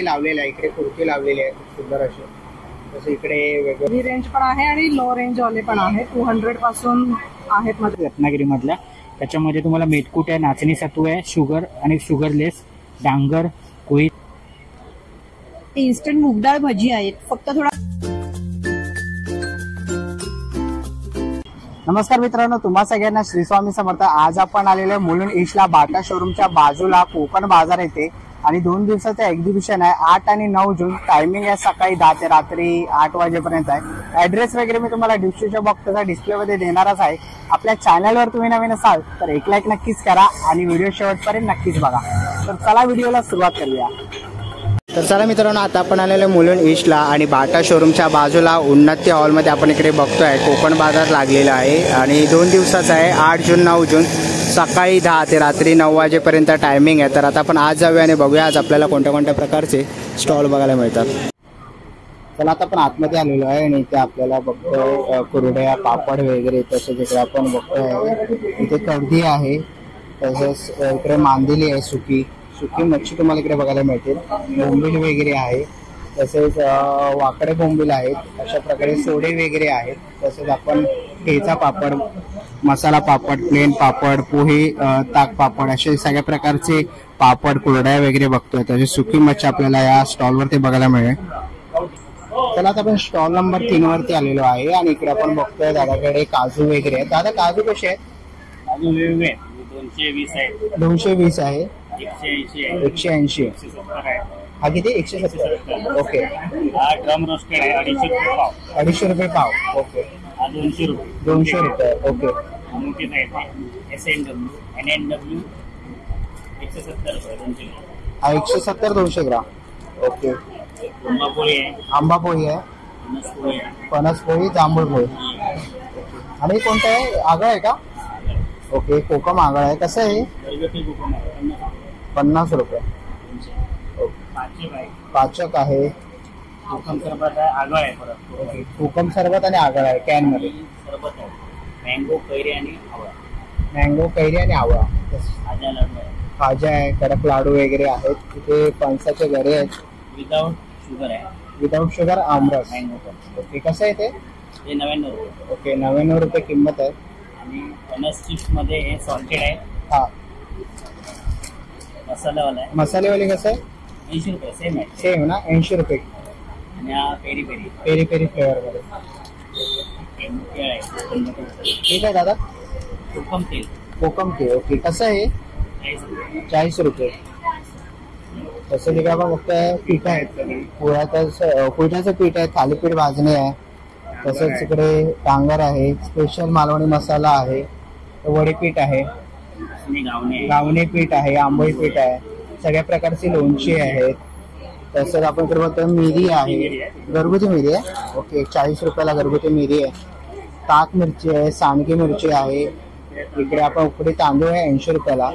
लावलेला आहे, इकडे कुर्ती लावलेली आहे खूप सुंदर अशी. तसं इकडे वेगळी रेंज पण आहे आणि लो रेंज वाले पण आहे. 200 पासून आहेत मध्ये रत्नागिरी मधल्या. त्याच्यामध्ये तुम्हाला मेटकूट आहे, नाचणी सत्तू आहे, शुगर आणि शुगरलेस, डांगर, कोळी. इन्स्टंट मूग डाळ भजी आहेत. फक्त थोडा. नमस्कार मित्रांनो, तुम्हा सगळ्यांना श्री स्वामी समर्थ. आज आपण आलेलो आहे मुलुंड ईस्टला बाटा शोरूमच्या बाजूला कोकण बाजार येथे आणि 2 दिवसाचं एक्झिबिशन आहे. 8 आणि 9 जून. टायमिंग आहे सकाळी 10 ते रात्री 8 वाजेपर्यंत आहे. ऍड्रेस वगैरे मी तुम्हाला डिस्क्रिप्शन बॉक्सचा डिस्प्लेमध्ये देणारच आहे. आपल्या चॅनलवर तुम्ही नवीन असाल तर एक लाईक नक्कीच करा आणि व्हिडिओ शेवटपर्यंत नक्कीच बघा. तर चला व्हिडिओला सुरुवात करूया. तर चला मित्रांनो, आता आपण आलेलो मुलुंड ईस्टला आणि बाटा शोरूमच्या बाजूला उन्नती हॉलमध्ये आपण इकडे बघतोय कोकण बाजार लागलेला आहे आणि 2 दिवसाचा आहे. 8 जून 9 जून सकाळी 10 ते रात्री 9 वाजेपर्यंत टायमिंग आहे. तर आता आपण आज जाऊया आणि बघूया आज आपल्याला कोणत्या कोणत्या प्रकारचे स्टॉल बघायला मिळतात. चला आता आपण आतमध्ये आलेलो आहे आणि इथे आपल्याला बघतोय कुरड्या, पापड वगैरे. तसेच इकडे आपण बघतोय इथे कर्दी आहे, तसेच इकडे मांदेली आहे, सुकी मच्छी तुम्हाला इकडे बघायला मिळतील. बोंबील वगैरे आहे, तसेच वाकडे बोंबील आहेत. अशा प्रकारे सोडे वगैरे आहेत. तसेच आपण ठेचा पापड, मसाला पापड, प्लेन पापड, पोहे, ताक पापड असे सगळ्या प्रकारचे पापड, कुरड्या वगैरे बघतोय. तसेच सुकी मच्छी आपल्याला या स्टॉलवरती बघायला मिळेल. चला आता आपण स्टॉल नंबर 3 वरती आलेलो आहे आणि इकडे आपण बघतोय दादाकडे काजू वगैरे आहेत. दादा काजू कसे आहेत? काजू वेगवेगळे 220 आहे, 220 आहे, 180 आहे, 180. 170 आहे. हा किती? 170. ओके. हा ड्रम रोस्टेड आहे, 250 रुपये पाव. 250 रुपये पाव. ओके. हा 200 रुपये. 200 रुपये. ओके. मोठी साईज आहे, SNW, NNW 170 रुपये 200 ग्राम. हा 170, 200 ग्राम. ओके. आंबा पोळी आहे, आंबा पोळी आहे, फणस पोळी आहे, फणस पोळी, जांभूळ पोळी. आणि कोणतं आहे? आगळ आहे का? ओके. कोकम आगळ आहे. कसं आहे? घरगुती कोकम आहे, 50 रुपये. पाचक आहे, पाचक आहे, कोकम सरबत आहे, आगळ आहे परत. ओके. कोकम सरबत आणि आगळ आहे कॅन मध्ये. सरबत आहे, मँगो, कैरी आणि आवळा. मँगो, कैरी आणि आवळा. खाजा लाडू आहे, खाजा आहे, कडक लाडू वगैरे आहेत. तिथे फणसाचे गरे आहेत. विदाउट शुगर आहे, विदाउट शुगर आमरस. मँगो पण. ओके. कसं आहे ते? हे 99 रुपये. ओके. 99 रुपये किंमत आहे. आणि फणस चिप्स मध्ये हे सॉल्टेड आहे, हा. मसालावाला आहे, मसालेवाले कसं आहे? 80 रुपये. सेम आहे. सेम ना, 80 रुपये. आणि हा peri peri peri peri flavour मध्ये. केळ आहे, ठीक आहे दादा. कोकम तेल कोकम ते. ओके. कसं आहे? 40 रुपये. 40 रुपये. तसं तिकडे आपण बघतोय पीठ आहेत, पिठाचं पीठ आहे, थालीपीठ भाजणी आहे. तसंच इकडे डांगर आहे, स्पेशल मालवणी मसाला आहे, वडीपीठ आहे, गावणे पीठ आहे, आंबोळी पीठ आहे, सगळ्या प्रकारची लोणची आहेत. तसंच आपण इकडे बघतोय मिरी आहे, घरगुती मिरी आहे. ओके. 40 रुपयाला घरगुती मिरी आहे. ताक मिरची आहे, सांडगी मिरची आहे. इकडे आपण उकडी तांदूळ आहे 80 रुपयाला.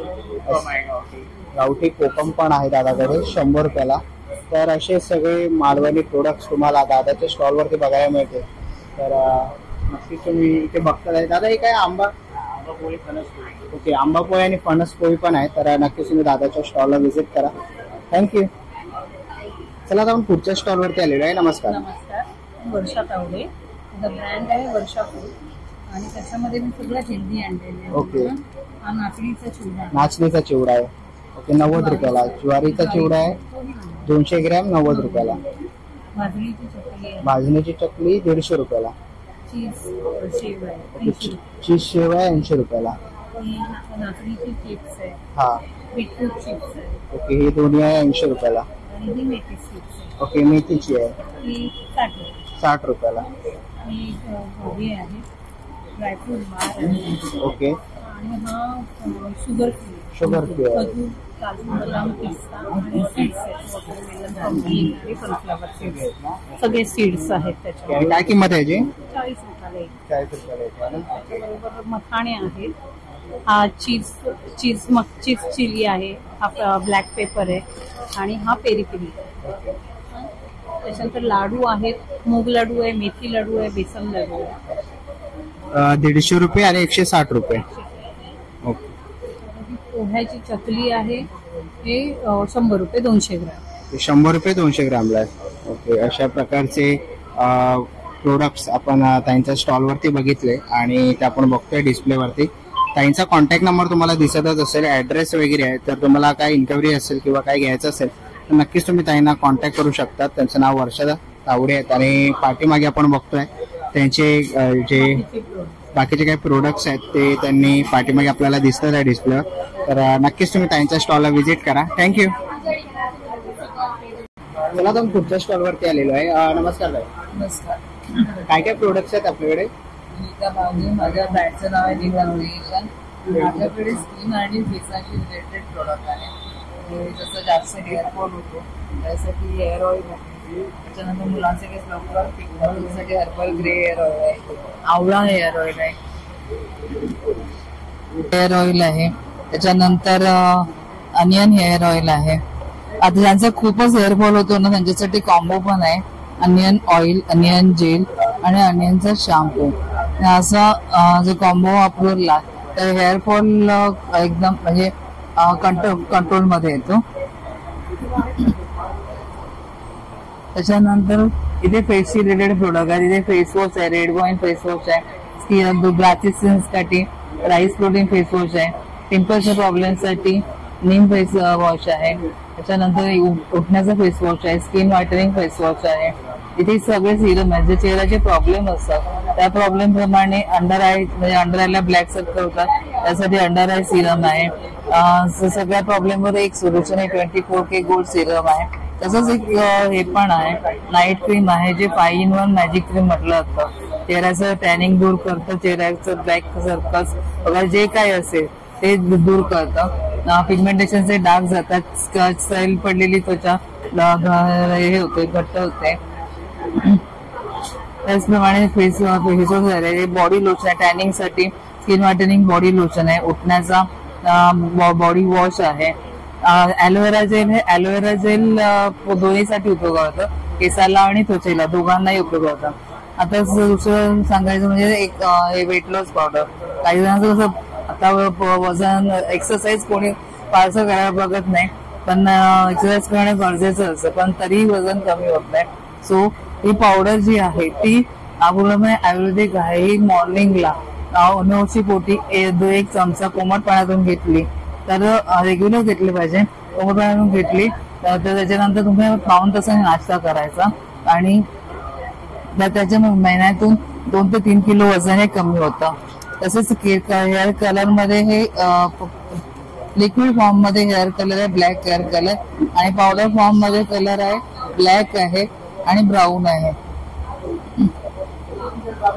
गावठी कोकम पण आहे दादाकडे 100 रुपयाला. तर असे सगळे मालवणी प्रोडक्ट्स तुम्हाला दादाच्या स्टॉलवरती बघायला मिळते. तर नक्कीच तुम्ही इथे बघता. दादा हे काय? आंबा पोळी, फणस पोळी. ओके. आंबा पोळी आणि फणस पोळी पण आहे. तर नक्कीच तुम्ही दादाच्या स्टॉलला व्हिजिट करा. थँक्यू. चला आता आपण पुढच्या स्टॉलवरती आलेलो आहे. नमस्कार. नमस्कार. वर्षा तावडे. द ब्रँड आहे वर्षा फूड आणि त्याच्यामध्ये मी सगळं हेल्दी आणलेलं. ओके. हा नाचणीचा चिवडा. नाचणीचा चिवडा आहे. ओके. 90 रुपयाला. ज्वारीचा चिवडा आहे 200 ग्रॅम 90 रुपयाला. भाजणीची चटणी आहे. भाजणीची चकली 150 रुपयाला. चीज शेव आहे. चीज शेव आहे 80 रुपयाला. नाचणीची चिप्स आहे. हा. बीटरूट चिप्स आहे. ओके. हे दोन्ही आहे 80 रुपयाला. आणि ही मेथी चिप्स आहे. ओके. मेथीची आहे ही 60 रुपयाला. ही गोबी आहे, ड्रायफ्रूट बार आहे. ओके. आणि हा शुगर फ्री आहे. खजूर, काजू, बदाम, पिस्ता आणि सीड्स आहेत. वॉटरमेलन, सनफ्लॉवर सीड्स, सगळे सीड्स आहेत त्याच्यामध्ये. काय किंमत आहे याची? 40 रुपयाला एक. 40 रुपयाला. त्याच्याबरोबर मखाणे आहेत. हा चीज चिली आहे, हा ब्लॅक पेपर आहे आणि हा पेरी पेरी. त्याच्यानंतर लाडू आहेत, मूग लाडू आहे, मेथी लाडू आहे, बेसन लाडू आहे. 150 रुपये आणि 160 रुपये. ओके. पोह्याची चकली आहे, हे 100 रुपये 200 ग्रॅम. 100 रुपये 200 ग्रामला आहे. ओके, अशा प्रकारचे प्रोडक्ट्स आपण त्यांच्या स्टॉलवरती बघितले आणि ते आपण बघतोय डिस्प्लेवरती. त्यांचा कॉन्टॅक्ट नंबर तुम्हाला दिसतच असेल, ऍड्रेस वगैरे आहे. तर तुम्हाला काय इन्क्वायरी असेल किंवा काय घ्यायचं असेल तर नक्कीच तुम्ही त्यांना कॉन्टॅक्ट करू शकता. त्यांचं नाव वर्षा तावडे आहेत आणि पाठीमागे आपण बघतोय त्यांचे जे बाकीचे काही प्रोडक्ट्स आहेत ते त्यांनी पाठीमागे आपल्याला दिसतात आहे डिस्प्लेवर. तर नक्कीच तुम्ही त्यांच्या स्टॉलला व्हिजिट करा. थँक्यू. चला तर पुढच्या स्टॉलवरती आलेलो आहे. नमस्कार ताई. नमस्कार. काय काय प्रोडक्ट्स आहेत आपल्याकडे? माझ्या ब्रँडचं नाव आहे नीता क्रिएशन. माझ्याकडे स्किन आणि फेसाशी रिलेटेड प्रोडक्ट आहे. जसं जास्त हेअर फॉल होतो त्यासाठी हेअर ऑइल आहे. त्याच्यानंतर मुलांचे केस लवकर पिकवण्यासाठी हर्बल ग्रे हेअर ऑइल आहे. आवळा हेअर ऑइल आहे. हेअर ऑइल आहे. त्याच्यानंतर अनियन हेअर ऑइल आहे. आता ज्यांचा खूपच हेअरफॉल होतो ना त्यांच्यासाठी कॉम्बो पण आहे. अनियन ऑइल, अनियन जेल आणि अनियनचा शॅम्पू असा जो कॉम्बो वापरला तर हेअरफॉल एकदम म्हणजे कंट्रोल मध्ये येतो. त्याच्यानंतर इथे फेसशी रिलेटेड प्रोडक्ट आहे. इथे फेस वॉश आहे, रेड वाईन फेस वॉश आहे. स्किन ब्लॅचेससाठी राईस प्रोटीन फेस वॉश आहे. पिंपल्सच्या प्रॉब्लेमसाठी नीम फेस वॉश आहे. त्याच्यानंतर उठण्याचा फेस वॉश आहे. स्किन व्हायटनिंग फेस वॉश आहे. इथे सगळे सिरम आहेत. जे चेहऱ्याचे प्रॉब्लेम असतात त्या प्रॉब्लेम प्रमाणे अंडर आय म्हणजे अंडर आयला ब्लॅक सर्कल होतात त्यासाठी अंडर आय सिरम आहे. सगळ्या प्रॉब्लेमवर एक सोल्युशन आहे. 24K गोल्ड सिरम आहे. तसंच एक हे पण आहे नाईट क्रीम आहे जे 5-in-1 मॅजिक क्रीम म्हटलं जातं. चेहऱ्याचं टॅनिंग दूर करतं, चेहऱ्याचं ब्लॅक सर्कल्स वगैरे जे काही असेल ते दूर करतं. पिगमेंटेशनचे डाग जातात, स्कार्च पडलेली त्वचा हे होते, घट्ट होते. त्याचप्रमाणे फेस वॉश आहे. बॉडी लोशन आहे टॅनिंग साठी. स्किन व्हायटनिंग बॉडी लोशन आहे. उठण्याचा बॉडी वॉश आहे. ॲलोवेरा जेल हे ॲलोवेरा जेल दोन्हीसाठी उपयोग होतं, केसाला आणि त्वचेला दोघांनाही उपयोग होतं. आता दुसरं सांगायचं म्हणजे एक वेट लॉस पावडर. काही जणांचं कसं आता वजन एक्सरसाइज कोणी फारसं करायला बघत नाही पण एक्सरसाइज करणं गरजेचं असतं पण तरीही वजन कमी होत नाही. सो ही पावडर जी आहे ती पूर्णपणे आयुर्वेदिक आहे. ही मॉर्निंगला 9ची पोटी 1 चमचा कोमट पाण्यातून घेतली तर रेग्युलर घेतली पाहिजे. कोमट पाण्यातून घेतली तर त्याच्यानंतर तुम्ही पाऊण तासाने नाश्ता करायचा आणि त्याच्या महिन्यातून 2 ते 3 किलो वजन हे कमी होतं. तसंच हेअर कलर मध्ये हे लिक्विड फॉर्म मध्ये हेअर कलर आहे ब्लॅक हेअर कलर आणि पावडर फॉर्म मध्ये कलर आहे ब्लॅक आहे आणि ब्राऊन आहे.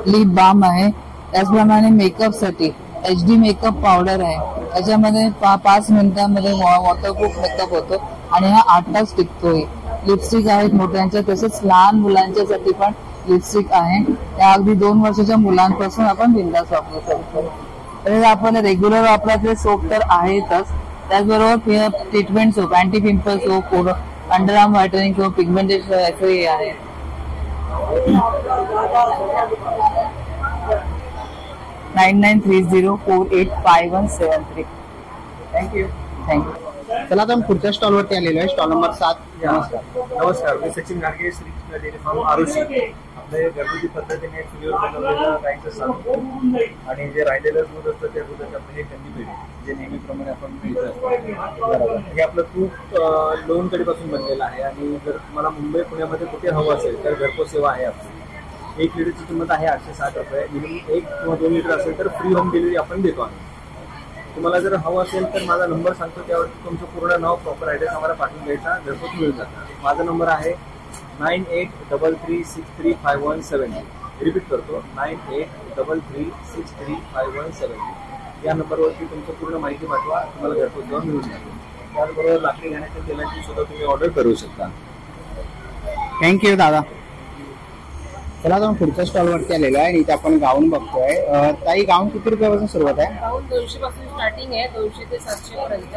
लिप बाम आहे. त्याचप्रमाणे मेकअप साठी HD मेकअप पावडर आहे. त्याच्यामध्ये 5 मिनिटांमध्ये वॉटरप्रूफ मेकअप होतो आणि हा 8 तास टिकतोय. लिपस्टिक आहेत मोठ्यांच्या तसेच लहान मुलांच्यासाठी पण लिपस्टिक आहे. त्या अगदी 2 वर्षाच्या मुलांपासून आपण बिंदास वापरू शकतो. तर आपण रेग्युलर वापरातले सोप तर आहेतच त्याचबरोबर treatment soap, anti pimple soap, under arm whitening soap, pigmentation हे आहे. $9930485173. थँक्यू. थँक्यू. चला आता पुढच्या स्टॉलवरती आलेलो आहे. Stall number 7. नमस्कार. मी सचिन गाडगे, श्री डेअरी फार्म आरुषी. आपले घरगुती पद्धतीने चुलीवर बनवलेलं गाईचं साबण आणि जे राहिलेलं दूध असतं त्या दुधाची आपली हे कंदी पेढी जे नेहमीप्रमाणे आपण मिळत असतो. हे आपलं तूप लोणकढीपासून बनलेलं आहे आणि जर तुम्हाला मुंबई पुण्यामध्ये कुठे हवं असेल तर घरपोच सेवा आहे आपली. 1 लिटरची किंमत आहे 860 रुपये. मिनिमम 1 किंवा 2 लिटर असेल तर फ्री होम डिलिव्हरी आपण देतो आम्ही. तुम्हाला जर हवं असेल तर माझा नंबर सांगतो त्यावरती तुमचं पूर्ण नाव प्रॉपर ॲड्रेस आम्हाला पाठवून द्यायचा, घरपोच मिळून जातं. माझा नंबर आहे 9833635170. रिपीट करतो 9833635170. या नंबरवरती तुमचं पूर्ण माहिती पाठवा, तुम्हाला घरपोच सेवा मिळून जाते. त्याचबरोबर लाकडी घाण्याच्या तेलाची सुद्धा तुम्ही ऑर्डर करू शकता. थँक्यू दादा. चला आता पुढच्या स्टॉलवरती आलेलो आहे आणि इथे आपण गाऊन बघतोय. ताई गाऊन किती रुपयापासून सुरुवात आहे? गाऊन 200 पासून स्टार्टिंग आहे, 200 ते 700 पर्यंत.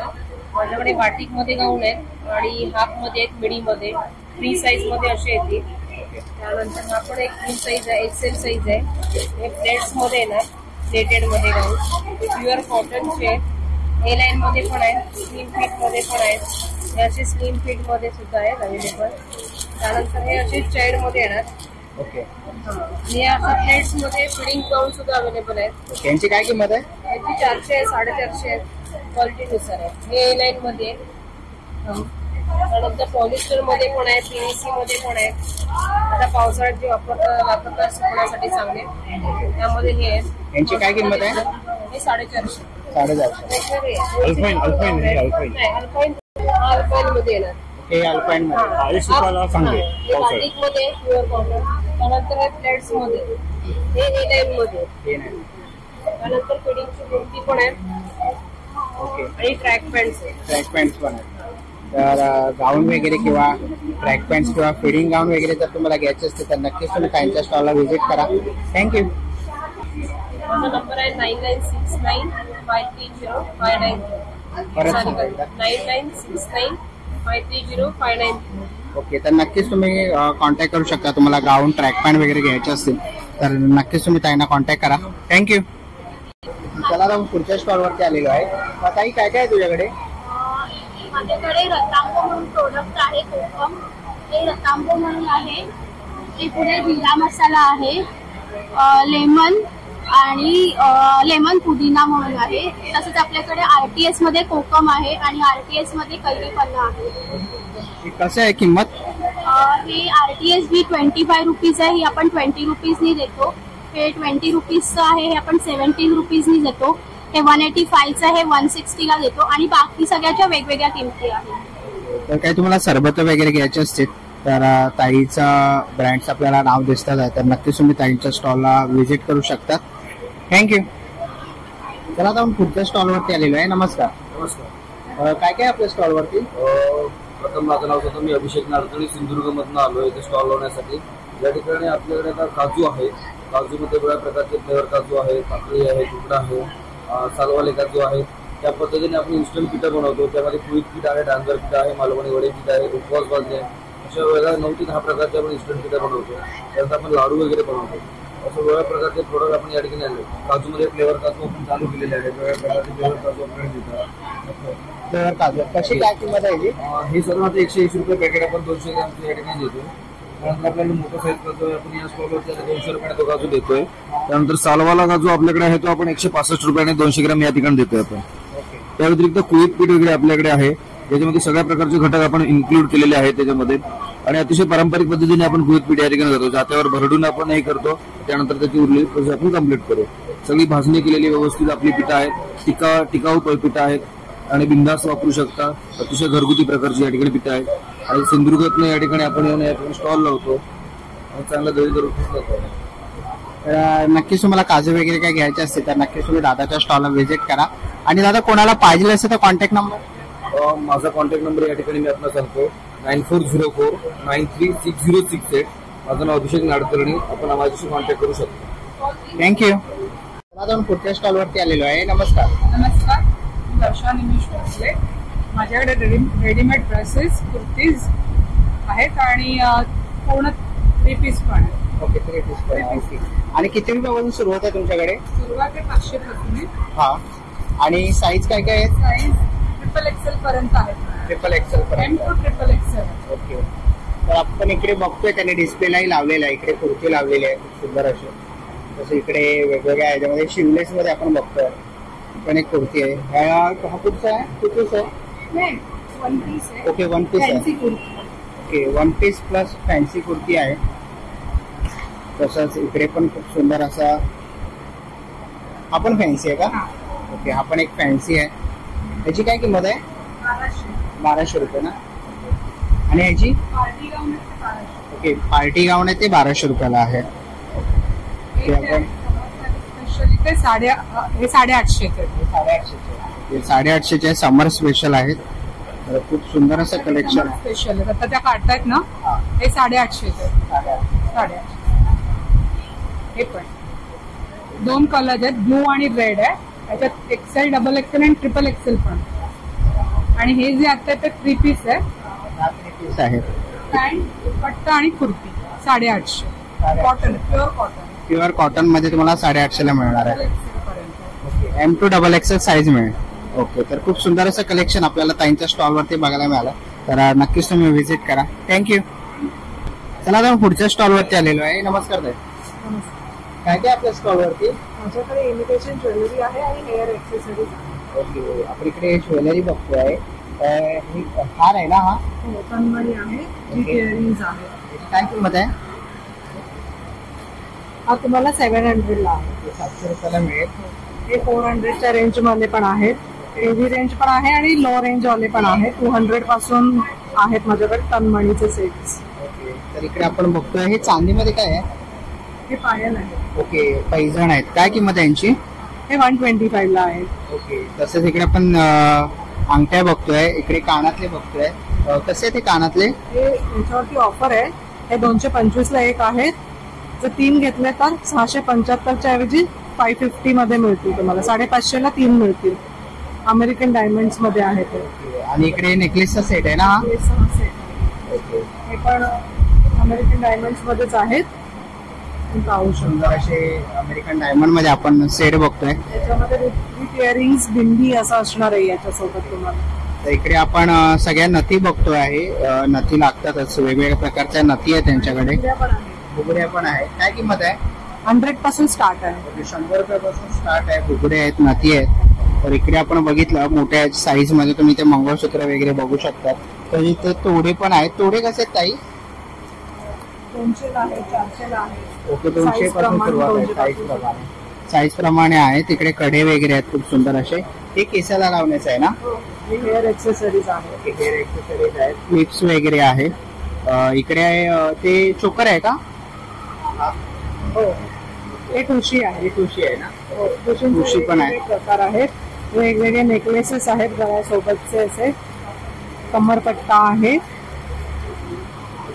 माझ्याकडे बाटिक मध्ये गाऊन आहेत आणि हाफ मध्ये आहेत, मिडी मध्ये, फ्री साईज मध्ये असे येतील. त्यानंतर हा पण एक फ्री साईज आहे, एक्सेल साईज आहे. हे प्लेट्स मध्ये येणार, प्लेटेड मध्ये गाऊन. प्युअर कॉटनचे ए लाईन मध्ये पण आहेत, स्लिम फिट मध्ये पण आहेत. हे असे स्लिम फिट मध्ये सुद्धा आहेत अवेलेबल. त्यानंतर हे असे चेड मध्ये येणार. ओके. हे अशा प्लेट्स मध्ये फिडिंग गाऊन सुद्धा अवेलेबल आहेत. यांची काय किंमत आहे? याची 400 आहे, 450 आहे, क्वालिटीनुसार आहे. हे ए लाईन मध्ये आहे. त्यानंतर पॉलिस्टर मध्ये पण आहे, पीव्हीसी मध्ये पण आहे. आता पावसाळ्यात जे वापरतात सुकण्यासाठी चांगले त्यामध्ये हे आहेत. यांची काय किंमत आहे? हे 450. 450. अल्पाईन मध्ये येणार. हे अल्पाईन मध्ये बाटिक मध्ये प्युअर कॉटन. त्यानंतर हे प्लेट्स मध्ये, हे ए लाईन मध्ये. हे नाही. त्यानंतर फिडिंगची कुर्ती पण आहे. ओके. आणि ट्रॅक पॅन्ट्स आहे. ट्रॅक पॅन्ट्स पण आहेत. तर गाऊन वगैरे किंवा ट्रॅक पॅन्ट्स किंवा फिडिंग गाऊन वगैरे जर तुम्हाला घ्यायचे असते तर नक्कीच तुम्ही त्यांच्या स्टॉलला व्हिजिट करा. थँक्यू. माझा नंबर आहे 9969530590. परत 9969530590. ओके. तर नक्कीच तुम्ही कॉन्टॅक्ट करू शकता. तुम्हाला गाऊन ट्रॅक पॅन्ट वगैरे घ्यायचे असतील तर नक्कीच तुम्ही त्यांना कॉन्टॅक्ट करा. थँक्यू. चला जाऊन पुढच्या स्टॉलवरती आलेलो आहे. ताई काय काय आहे तुझ्याकडे? माझ्याकडे रतांबो म्हणून प्रोडक्ट आहे. कोकम हे रतांबो म्हणून आहे. ते पुढे जिरा मसाला आहे. लेमन आणि लेमन पुदिना म्हणून आहे. तसंच आपल्याकडे RTS मध्ये कोकम आहे आणि RTS मध्ये कैरी पन्ना आहे. कसं आहे किंमत? हे RTS बी 25 रुपीज आहे. ही आपण 20 रुपीजनी देतो. हे 20 रुपीजचं आहे. हे आपण 17 रुपीजनी देतो. हे 185चं आहे. 160ला देतो आणि बाकी सगळ्याच्या वेगवेगळ्या किमती आहेत. तर काही तुम्हाला सरबत वगैरे घ्यायचे असतील तर ताईचा ब्रँड्स आपल्याला नाव दिसतात आहे तर नक्कीच तुम्ही ताईच्या स्टॉलला व्हिजिट करू शकता. थँक्यू. चला आता पुढच्या स्टॉलवरती आलेलो आहे. नमस्कार. नमस्कार. काय काय आपल्या स्टॉलवरती? प्रथम माझं नाव होतं, मी अभिषेक नारकर्णी सिंधुदुर्ग मधून आलो इथे स्टॉल लावण्यासाठी. या ठिकाणी आपल्याकडे आता काजू आहे. काजूमध्ये वेगळ्या प्रकारचे फ्लेवर काजू आहे, काकडी आहे, तुकडा आहे, सालवाले काजू आहे. त्या पद्धतीने आपण इन्स्टंट पिठं बनवतो. त्यामध्ये कुळीत पीठ आहे, डांगर पीठ आहे, मालवणी वडे पीठ आहे, उपवास बांधणे अशा वेगळ्या 9 ते 10 प्रकारचे आपण इन्स्टंट पिठं बनवतो. त्यानंतर आपण लाडू वगैरे बनवतो. असं वेगळ्या प्रकारचे प्रोडक्ट आपण या ठिकाणी आणले. काजूमध्ये फ्लेवर काजू आपण चालू केलेले आहेत. वेगळ्या प्रकारचे फ्लेवर काजू आपल्याला देतात. फ्लेवर काजू कशी काय किंमत आहे? हे सर्व आता 180 रुपये पॅकेट आपण 200 ग्रॅमच्या या ठिकाणी देतो. त्यानंतर आपल्याला मोठा साईज काजू आपण या स्टॉलवरती 200 रुपयाने तो काजू देतोय. त्यानंतर सालवाला काजू आपल्याकडे आहे तो आपण 165 रुपयाने 200 ग्रॅम या ठिकाणी देतोय आपण. त्या व्यतिरिक्त कुळीत पीठ वगैरे आपल्याकडे आहे. त्याच्यामध्ये सगळ्या प्रकारचे घटक आपण इन्क्लूड केलेले आहेत त्याच्यामध्ये आणि अतिशय पारंपरिक पद्धतीने आपण कुळीत पीठ या ठिकाणी करतो. जात्यावर भरडून आपण हे करतो. त्यानंतर त्याची उरलेली प्रोसेस आपण कम्प्लीट करू. सगळी भाजणी केलेली व्यवस्थित आपली पिठं आहेत. टिकाऊ पिठं आहेत आणि बिंदास वापरू शकता. अतिशय घरगुती प्रकारची या ठिकाणी पिठं आहेत आणि सिंधुदुर्गातनं या ठिकाणी आपण येऊन या ठिकाणी स्टॉल लावतो आणि चांगला दही करून जातो. नक्कीच तुम्हाला काजू वगैरे काय घ्यायचे असते तर नक्कीच तुम्ही दादाच्या स्टॉलला व्हिजिट करा. आणि दादा कोणाला पाहिजे असेल तर कॉन्टॅक्ट नंबर? माझा कॉन्टॅक्ट नंबर या ठिकाणी मी आपल्याला सांगतो 9404936068. माझं नाव अभिषेक नाडकर्णी. आपण माझ्याशी कॉन्टॅक्ट करू शकतो. थँक्यू. दादा पुढच्या स्टॉलवरती आलेलो आहे. नमस्कार. नमस्कार. मी वर्षा निमिष भोसले. माझ्याकडे रेडीमेड ड्रेसेस, कुर्तीज आहेत आणि पूर्ण 3 पीस पण आहेत. ओके. 3 पीस पण. आणि किती रुपयापासून सुरुवात आहे तुमच्याकडे? सुरुवात आहे 500 पासून. हा. आणि साईज काय काय आहे? साईज XXL पर्यंत आहे. XXL पर्यंत. M to XXL. ओके. तर आपण इकडे बघतोय त्याने डिस्प्लेलाही लावलेला आहे. इकडे कुर्ती लावलेली आहे खूप सुंदर अशी. तसं इकडे वेगवेगळ्या ह्याच्यामध्ये शिवलेस मध्ये आपण बघतोय पण एक कुर्ती आहे. हा कुठचा आहे? कुठूच आहे? वन पीस आहे. ओके. 1 पीस आहे. Okay. 1 piece plus fancy kurti आहे. तसंच इकडे पण खूप सुंदर असा हा पण फॅन्सी आहे का? ओके. हा पण एक फॅन्सी आहे. याची काय किंमत आहे? 1200 रुपये ना. आणि याची? ओके. पार्टी गाऊन आहे ते 1200 रुपयाला आहे. हे 850चे समर स्पेशल आहेत. खूप सुंदर असं कलेक्शन स्पेशल आता त्या काढतायत ना. हे 850 850. हे पण 2 कलर आहेत, ब्लू आणि रेड आहे. याच्यात XL, XXL आणि XXL पण. आणि हे जे आता ते 3 पीस आहे. पॅन्ट, दुपट्टा आणि kurti 850. Cotton, pure cotton. Pure cotton मध्ये तुम्हाला 850 ला मिळणार आहे. M to XXL साईज मिळेल. ओके, तर खूप सुंदर असं कलेक्शन आपल्याला ताईंच्या स्टॉलवरती बघायला मिळालं. तर नक्कीच तुम्ही व्हिजिट करा. थँक्यू. चला आता पुढच्या स्टॉलवरती आलेलो आहे. नमस्कार ताई. काय काय आपल्या स्टॉलवरती? माझ्याकडे इमिटेशन ज्वेलरी आहे आणि हेअर एक्सेसरीज आहे. ओके, आपण इकडे ज्वेलरी बघतोय. हार आहे ना हा? तन्मणी आहे, इयरिंग्स आहे. काय किंमत आहे? हा तुम्हाला 700 ला आहे. 700 रुपयाला मिळेल. हे 400च्या रेंज मध्ये पण आहेत, हेवी रेंज पण आहे आणि लो रेंज वाले पण आहेत. 200 पासून आहेत माझ्याकडे तन्मणीचे सेट्स. ओके, तर इकडे आपण बघतोय हे चांदीमध्ये काय आहे? हे पायल आहे. ओके, पैजण आहेत. काय किंमत आहे यांची? हे 125 ला आहे. ओके, तसंच इकडे आपण अंगठ्या बघतोय, इकडे कानातले बघतोय. कसे ते कानातले? हे याच्यावरती ऑफर आहे. हे 225 ला एक आहेत. जर 3 घेतले तर 675च्या ऐवजी 550 मध्ये मिळतील तुम्हाला. 550 ला 3 मिळतील. अमेरिकन डायमंड्स मध्ये आहे ते. आणि इकडे नेकलेसचा सेट आहे ना? हे 6 सेट. ओके, हे पण अमेरिकन डायमंड्स मध्येच आहेत. पाहू शकतो. सुंदर असे अमेरिकन डायमंड मध्ये आपण सेट बघतोय. त्याच्यामध्ये विथ इयरिंग्स, बिंदी असं असणार आहे याच्यासोबत तुम्हाला. तर इकडे आपण सगळ्या नथी बघतोय आहे. नथी लागतातच, वेगवेगळ्या प्रकारच्या नथी आहेत त्यांच्याकडे. बुगड्या पण आहेत. काय किंमत आहे? 100 पासून स्टार्ट आहे. 100 रुपयापासून स्टार्ट आहे. बुगडे आहेत, नथी आहेत. तर इकडे आपण बघितलं मोठ्या साईज मध्ये तुम्ही ते मंगळसूत्र वगैरे बघू शकता. तर इथे तोडे पण आहेत. तोडे कसे आहेत ताई? 200 ला आहे, 400 ला आहे. ओके, 200 पासून सुरुवात आहे. साईज प्रमाणे आहे. तिकडे कडे वगैरे आहेत खूप सुंदर असे. हे केसाला लावण्याचं आहे ना? हेअर एक्सेसरीज आहे. हेअर एक्सेसरीज आहेत, क्लिप्स वगैरे आहे. इकडे ते चोकर आहे का? हो, हे ठुशी आहे. ही ठुशी आहे ना? ठुशी पण आहे. प्रकार आहेत. वेगवेगळे नेकलेसेस आहेत गळ्यासोबतचे असे. कमरपट्टा आहे,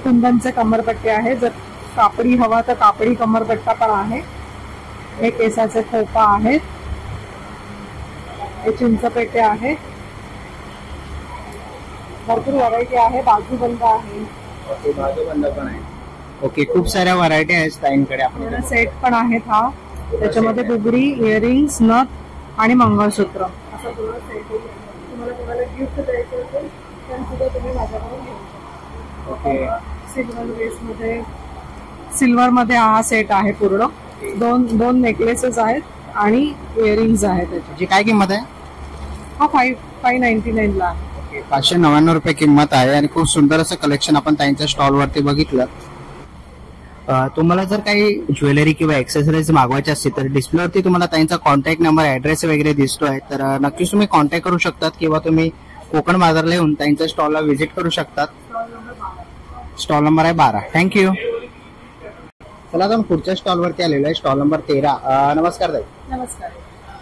कुंदनचे कमरपट्टे आहे. जर कापडी हवा तर कापडी कमरपट्टा पण आहे. हे केसाचे खोपा आहेत. हे चिंचपेटे आहे. भरपूर व्हरायटी आहे. बाजूबंद आहे. ओके, बाजूबंद पण आहे. ओके, खूप साऱ्या व्हरायटी आहेत ताईंकडे. आपण सेट पण आहेत. हा त्याच्यामध्ये बुगडी, इयरिंग्स, नथ आणि मंगळसूत्र असं पूर्ण सेट. तुम्हाला कोणाला गिफ्ट द्यायचं असेल तर सुद्धा तुम्ही माझ्याकडून घेऊ शकता. ओके, सिल्वर बेसमध्ये, सिल्वर मध्ये हा सेट आहे पूर्ण. दोन नेकलेसेस आहेत आणि इयरिंग्स आहेत. त्याची काय किंमत आहे? हा 599 ला आहे. 599 रुपये किंमत आहे. आणि खूप सुंदर असं कलेक्शन आपण त्यांच्या स्टॉल वरती बघितलं. तुम्हाला जर काही ज्वेलरी किंवा एक्सेसरीज मागवायचे असतील तर डिस्प्लेवरती तुम्हाला त्यांचा कॉन्टॅक्ट नंबर, ऍड्रेस वगैरे दिसतोय. तर नक्कीच तुम्ही कॉन्टॅक्ट करू शकतात किंवा तुम्ही कोकण बाजारला येऊन त्यांच्या स्टॉलला व्हिजिट करू शकतात. स्टॉल नंबर आहे 12. थँक्यू. चला आता पुढच्या स्टॉलवरती आलेलो आहे. Stall number 13. नमस्कार ताई. नमस्कार,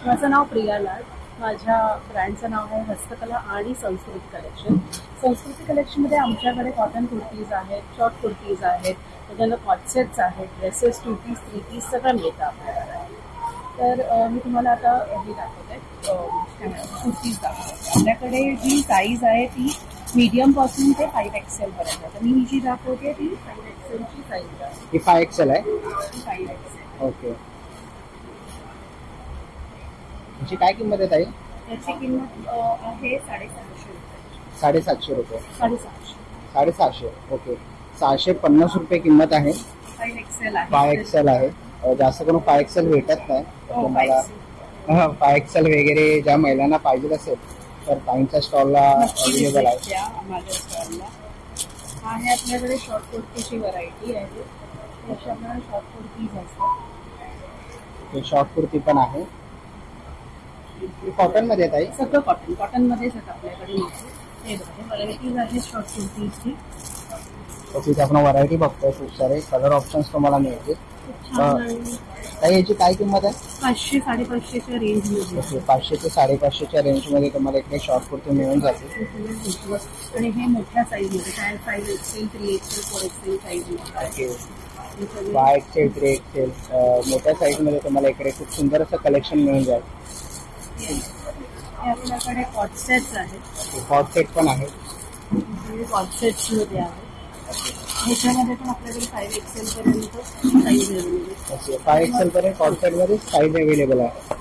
माझं नाव प्रिया लाड. माझ्या ब्रँडचं नाव आहे हस्तकला आणि संस्कृती कलेक्शन. संस्कृती कलेक्शनमध्ये आमच्याकडे कॉटन कुर्तीज आहेत, शॉर्ट कुर्तीज आहेत, त्याच्यानंतर कॉटसेट्स आहेत, ड्रेसेस, 2 पीस 3 पीस सगळं मिळतं आपल्याकडे. तर मी तुम्हाला आता हे दाखवते, कुर्तीज दाखवते. आपल्याकडे जी साईज आहे ती मीडियम पासून ते 5XL पर्यंत. तर मी ही जी दाखवते ती 5XL ची साईज आहे. ही 5XL आहे? 5XL. ओके, याची काय किंमत आहे ताई? याची किंमत आहे 750 रुपये. 750 रुपये? 750. 750. ओके, 650 रुपये किंमत आहे. 5XL आहे. 5XL आहे. जास्त करून 5XL भेटत नाही. तुम्हाला 5XL वगैरे ज्या महिलांना पाहिजे असेल तर ताईंच्या स्टॉलला अवेलेबल आहे. माझ्या स्टॉलला आहे. आपल्याकडे शॉर्ट कुर्तीची व्हरायटी आहे. त्याची आपल्याला शॉर्ट कुर्तीज असतात. शॉर्ट कुर्ती पण आहे. कॉटन मध्ये आहे ताई? सगळं कॉटन मध्येच आहेत आपल्याकडे. हे बघा, व्हरायटीज आहेत शॉर्ट कुर्तीची. तिथे आपण व्हरायटी बघतोय. खूप सारे कलर ऑप्शन्स तुम्हाला मिळतील. ताई याची काय किंमत आहे? 500 550च्या रेंज मध्ये. 500 ते 550च्या रेंज मध्ये तुम्हाला इकडे शॉर्ट कुर्ती मिळून जाते. आणि हे मोठ्या साईज मध्ये काय 5XL, 3XL, 4XL साईज मध्ये. 5XL, 3XL मोठ्या साईज मध्ये तुम्हाला इकडे खूप सुंदर असं कलेक्शन मिळून जाईल. हे आपल्याकडे कॉटसेट्स आहेत. कॉटसेट पण आहे. कॉटसेट्स मध्ये आहे. ह्याच्यामध्ये पण आपल्याकडे 5XL पर्यंत साईज अवेलेबल आहे. 5XL पर्यंत कॉटसेट मध्ये साईज अवेलेबल आहे.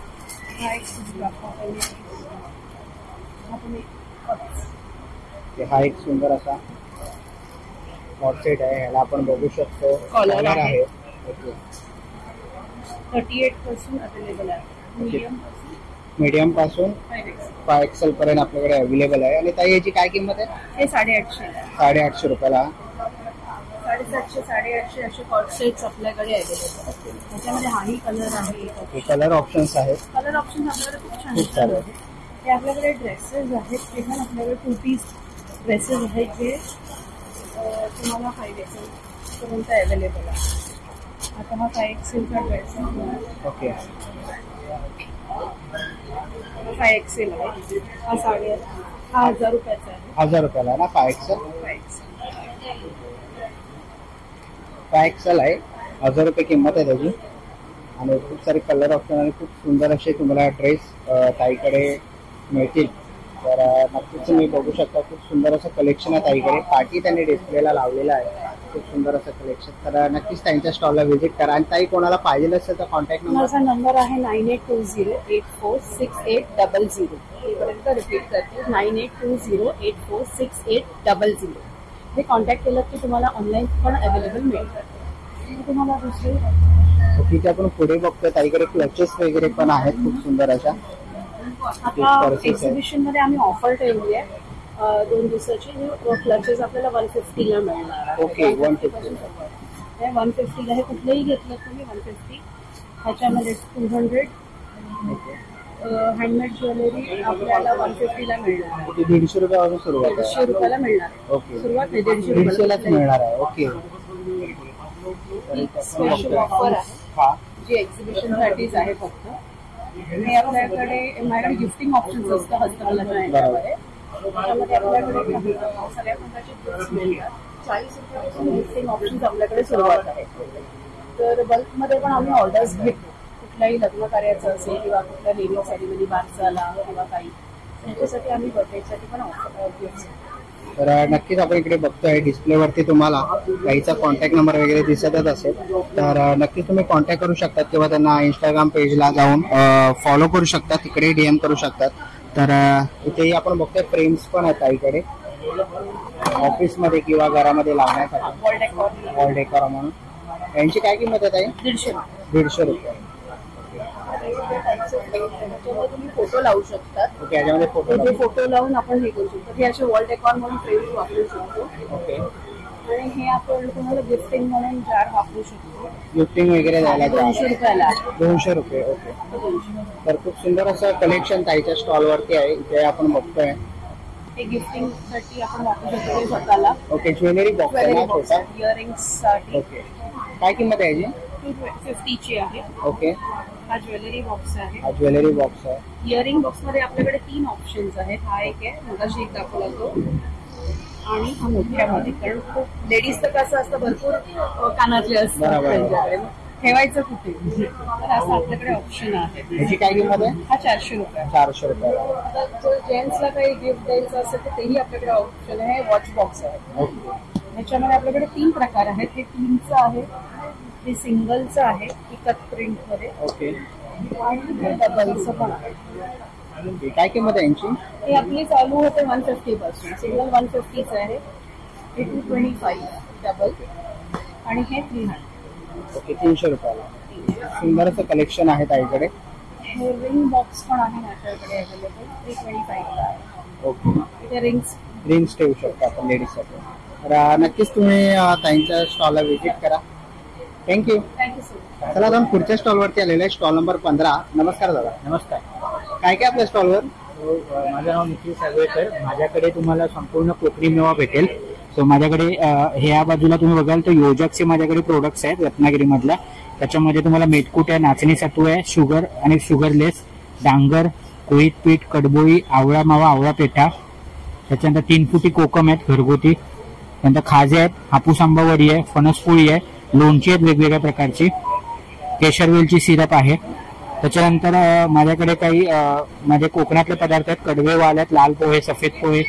हा एक सुंदर असा कॉट सेट आहे, ह्याला आपण बघू शकतो कॉलर आहे. ओके. 38 पासून अवेलेबल आहे. मीडियम पासून 5XL पर्यंत आपल्याकडे अवेलेबल आहे. आणि ताई याची काय किंमत आहे? हे 850 आहे. 850 रुपयाला. 750 850 असे कॉट सेट्स आपल्याकडे अवेलेबल आहेत. त्याच्यामध्ये हाही कलर आहे. कलर ऑप्शन्स आहेत. कलर ऑप्शन आपल्याकडे खूप छान छान आहेत. हे आपल्याकडे ड्रेसेस आहेत, ते पण आपल्याकडे 2 पीस ड्रेसेस आहेत जे तुम्हाला 5XL पर्यंत अवेलेबल आहे. आता हा 5XLचा ड्रेस आहे. ओके. 5XL आहे. हा साडी आहे. हा 1000 रुपयाचा आहे. 1000 रुपयाला ना 5XL? 5XL आहे. 1000 रुपये किंमत आहे त्याची. आणि खूप सारे कलर ऑप्शन आणि खूप सुंदर असे तुम्हाला ड्रेस ताईकडे मिळतील. तर नक्कीच तुम्ही बघू शकता, खूप सुंदर असं कलेक्शन आहे ताईकडे. पार्टी त्यांनी डिस्प्लेला लावलेला आहे, खूप सुंदर असं कलेक्शन. तर नक्कीच त्यांच्या स्टॉलला व्हिजिट करा. आणि ताई कोणाला पाहिजे असेल तर कॉन्टॅक्ट नंबर? माझा नंबर आहे 9820846800. परत रिपीट करते, 9820846800. हे कॉन्टॅक्ट केलं की तुम्हाला ऑनलाईन पण अवेलेबल मिळतात. तुम्हाला दुसरे तिथे आपण पुढे बघतो ताईकडे क्लचेस वगैरे पण आहेत खूप सुंदर अशा. आता एक्झिबिशन मध्ये आम्ही ऑफर ठेवली आहे 2 दिवसाची. क्लचेस आपल्याला 150 ला मिळणार. ओके. 150 ला हे कुठलेही घेतलं तुम्ही 150. ह्याच्यामध्ये 200 हँडमेड ज्वेलरी आपल्याला 150 ला मिळणार. 150 रुपयापासून सुरुवात आहे. 150 रुपयाला मिळणार. ओके. सुरुवात 150 लाच मिळणार आहे. ओके. स्पेशल ऑफर आहे जी एक्झिबिशन साठीच आहे फक्त. हे आपल्याकडे गिफ्टिंग ऑप्शन्स असतं हस्तकलेच्या याच्यामध्ये. त्याच्यामध्ये आपल्याकडे सगळ्या प्रकारचे गिफ्ट्स मिळतात. 40 रुपयापासून गिफ्टिंग ऑप्शन्स आपल्याकडे सुरुवात आहे. तर बल्कमध्ये पण आम्ही ऑर्डर्स घेतो. कुठल्याही लग्न कार्याचं असेल किंवा कुठल्या नेमिंग सेरेमनी बारसाला किंवा काही त्यांच्यासाठी आम्ही बर्थडेसाठी पण गिफ्ट्स. तर नक्कीच आपण इकडे बघतोय डिस्प्लेवरती तुम्हाला काहीचा कॉन्टॅक्ट नंबर वगैरे दिसतच असेल. तर नक्कीच तुम्ही कॉन्टॅक्ट करू शकतात किंवा त्यांना इंस्टाग्राम पेजला जाऊन फॉलो करू शकतात, तिकडे DM करू शकतात. तर इथेही आपण बघतोय फ्रेम्स पण आहेत ताईकडे ऑफिसमध्ये किंवा घरामध्ये लावण्यासाठी वॉल डेकोर म्हणून. यांची काय किंमत आहे ताई? 150 रुपये. तुम्ही फोटो लावू शकतात. ओके. याच्यामध्ये फोटो लावून आपण हे करू शकतो. हे असे वॉल डेकोर म्हणून फ्रेम्स वापरू शकतो. ओके. आणि हे आपण तुम्हाला गिफ्टिंग म्हणून जार वापरू शकतो. गिफ्टिंग वगैरे द्यायला 200 रुपयाला. 200 रुपये. ओके. तर खूप सुंदर असं कलेक्शन ताईच्या स्टॉलवरती आहे. इथे आपण बघतोय हे गिफ्टिंग साठी आपण वापरू शकतो स्वतःला. ओके. ज्वेलरी बॉक्स आहे ना छोटा? इयरिंग्स साठी. ओके. काय किंमत आहे याची? 250 ची आहे. ओके. हा ज्वेलरी बॉक्स आहे. हा ज्वेलरी बॉक्स आहे. इयरिंग बॉक्स मध्ये आपल्याकडे 3 ऑप्शन्स आहेत. हा एक आहे, मगाशी एक दाखवला तो, आणि हा मोठ्यामध्ये. कारण खूप लेडीज तर कसं असतं भरपूर कानातले असतात त्यांच्याकडे, ठेवायचं कुठे. तर असं आपल्याकडे ऑप्शन आहे. याची काय किंमत आहे? हा 400 रुपये. 400 रुपये. आता जर जेंट्सला काही गिफ्ट द्यायचं असेल तर तेही आपल्याकडे ऑप्शन आहे. वॉच बॉक्स आहे. ह्याच्यामध्ये आपल्याकडे 3 प्रकार आहेत. हे 3चं आहे, हे सिंगलचं आहे इकत प्रिंट मध्ये. ओके. आणि हे डबलचं पण आहे. काय किंमत आहे यांची? हे आपली चालू होते 150 पासून. सिंगल 150च आहे. हे 225 डबल आणि हे 300. ओके. 300 रुपयाला. सुंदर असं कलेक्शन आहे ताईकडे. हे रिंग बॉक्स पण आहे माझ्याकडे अवेलेबल. 325 ला आहे. ओके. हे रिंग्स ठेवू शकतो आपण लेडीजसाठी. तर नक्कीच तुम्ही ताईंच्या स्टॉलला व्हिजिट करा. थँक्यू. Thank you so much. चला आपण पुढच्या स्टॉलवरती आलेलो आहे, स्टॉल नंबर 15. नमस्कार दादा. नमस्कार. काय काय आपल्या स्टॉलवर? माझं नाव निखिल सागवेकर. माझ्याकडे तुम्हाला संपूर्ण कोकणी मेवा भेटेल. सो माझ्याकडे ह्या बाजूला तुम्ही बघाल तर योजकचे माझ्याकडे प्रोडक्ट्स आहेत रत्नागिरीमधल्या. त्याच्यामध्ये तुम्हाला मेटकूट आहे, नाचणी सत्व आहे, शुगर आणि शुगरलेस, डांगर, कोळीत पीठ, कडबोळी, आवळा मावा, आवळा पेठा. त्याच्यानंतर 3 फुटी कोकम आहेत घरगुती. त्यानंतर खाजे आहेत, हापूस आंबा वडी आहे, फणसपोळी आहे, लोणची आहेत वेगवेगळ्या प्रकारची, केशरवेलची सिरप आहे. त्याच्यानंतर माझ्याकडे काही माझे कोकणातले पदार्थ आहेत. कडवे वाल आहेत, लाल पोहे, सफेद पोहे,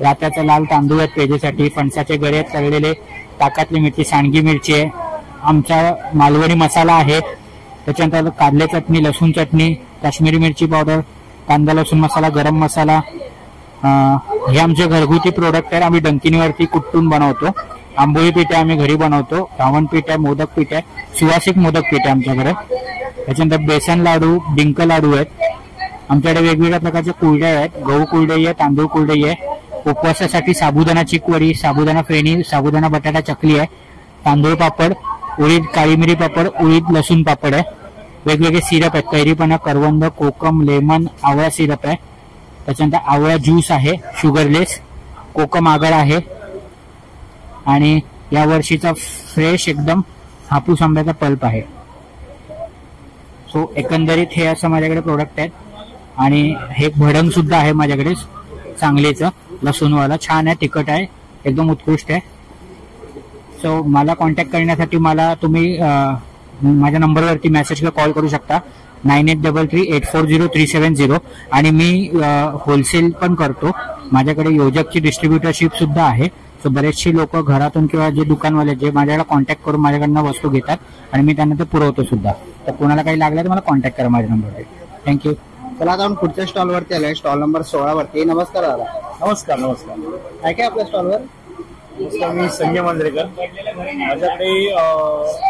रात्याचा लाल तांदूळ आहेत पेजेसाठी, फणसाचे गरे आहेत तळलेले, ताकातली मिरची, सांडगी मिरची आहे, आमचा मालवणी मसाला आहे. त्याच्यानंतर कारले चटणी, लसूण चटणी, काश्मीरी मिरची पावडर, कांदा लसूण मसाला, गरम मसाला, हे आमचे घरगुती प्रोडक्ट आहे. आम्ही डंकिनीवरती कुट्टून बनवतो. आंबोळी पीठ आहे आम्ही घरी बनवतो. घावण पीठ आहे, मोदक पीठ आहे, सुवासिक मोदक पीठ आहे आमच्याकडे. त्याच्यानंतर बेसन लाडू, डिंक लाडू आहेत आमच्याकडे. वेगवेगळ्या प्रकारच्या कुरडया आहेत. गहू कुरडई आहे, तांदूळ कुरडई आहे. उपवासासाठी साबुदाणा चिकवडी, साबुदाणा फेणी, साबुदाणा बटाटा चकली आहे. तांदूळ पापड, उडीद काळी मिरी पापड, उडीद लसूण पापड आहे. वेगवेगळे सिरप आहेत. कैरीपणा, करवंद, कोकम, लेमन, आवळा सिरप आहे. त्याच्यानंतर आवळा ज्यूस आहे शुगरलेस. कोकम आगळ आहे. आणि या वर्षीचा फ्रेश एकदम हापूस आंब्याचा पल्प आहे. सो एकंदरीत हे असं माझ्याकडे प्रोडक्ट आहेत. आणि हे भडंग सुद्धा आहे माझ्याकडे चांगलीचं, लसूणवाला. छान आहे, तिखट आहे, एकदम उत्कृष्ट आहे. सो मला कॉन्टॅक्ट करण्यासाठी मला तुम्ही माझ्या नंबरवरती मेसेज किंवा कॉल करू शकता 9833840370. आणि मी होलसेल पण करतो. माझ्याकडे योजकची डिस्ट्रीब्युटरशिप सुद्धा आहे. सो बरेचसे लोक घरातून किंवा जे दुकानवाले जे माझ्याकडे कॉन्टॅक्ट करून माझ्याकडनं वस्तू घेतात आणि मी त्यांना ते पुरवतो सुद्धा. तर कोणाला काही लागलं तर मला कॉन्टॅक्ट करा माझ्या नंबरवर. थँक्यू. चला आता आपण पुढच्या स्टॉलवरती आलोय, स्टॉल नंबर 16 वरती. नमस्कार दादा. नमस्कार. नमस्कार. काय काय आपल्या स्टॉलवर? मी संजय मांजरेकर. माझ्याकडे